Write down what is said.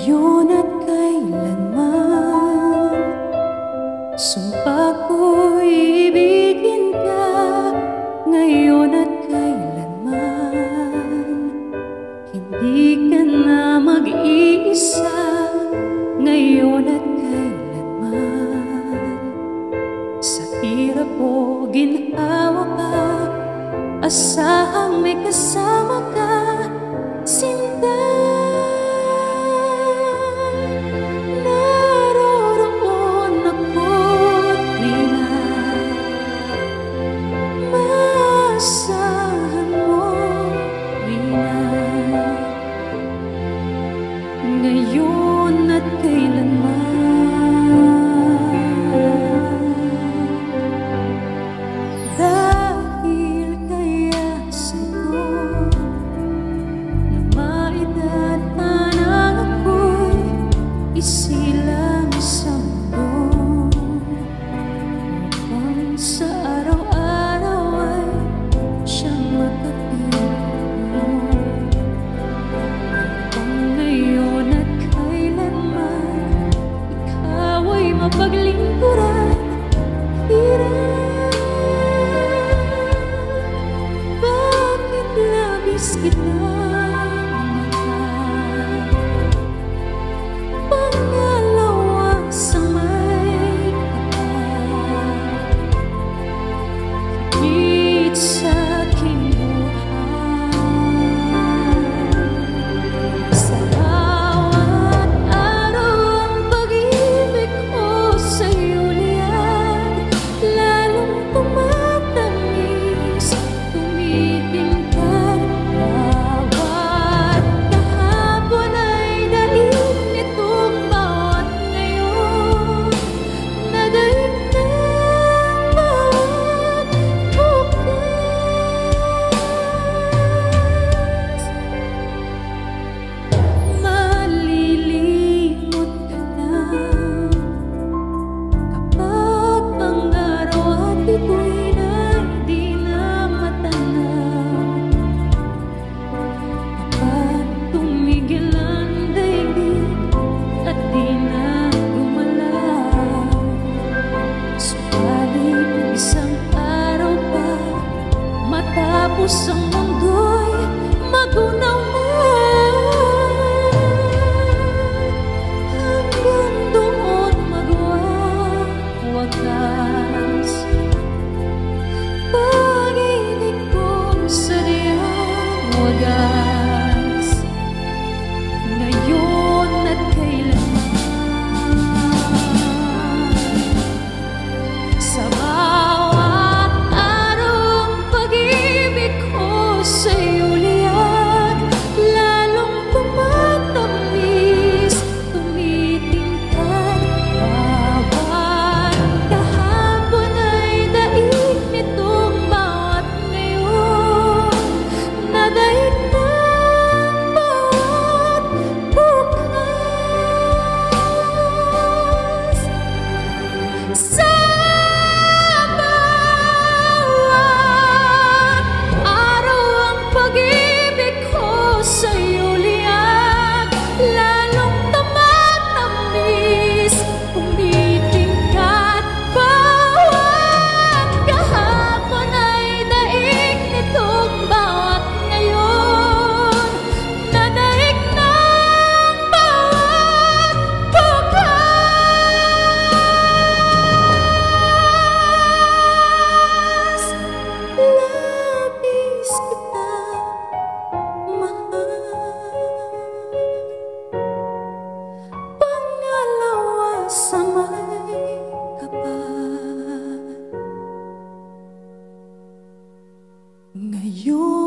Ngayon at kailanman, sumpa ko'y ibigin ka. Ngayon at kailanman, hindi ka na mag-iisa. Ngayon at kailanman, sa hirap o ginhawa pa, asahang may kasama ka, sinta. Ngayon at kailanman, dahil kaya sa'yo na maitatana ako'y isilang sa mundo, upang sa araw-araw ay siyang makapiling mo. Paglingkuran, hirap. Bakit labis kita mahal? Pangalawa sa may kapal, higit sa aking buhay. Sa bawat araw ang pag-ibig ko sa'yo liyan, lalong tumatamis, tumitingkad. Bawat kahapon ay daig nitong bawat ngayon, nadaig ng bawat bukas. Malilimot ka na kapag ang araw at bituin ay di na matanaw. Kapag tumigil ang daigdig at di na gumalaw, subalit isang araw pa matapos ang mundo'y magunaw man, hanggang doon magwawakas. Pag-ibig kong sadyang wagas, ngayon at kailanman. Sa bawat araw ang pag-ibig ko sa'yo liyan, lalong tumatamis, tumitingkad. Bawat kahapon ay daig nitong bawat ngayon, nadaig ng bawat bukas. Sa bawat araw ang pag-ibig ko sa'yo liyan, lalong tumatamis, tumitingkad. Bawat kahapon ay daig nitong bawat ngayon, nadaig ng bawat bukas. Labis kita mahal, pangalawa sa may kapal. Ngayon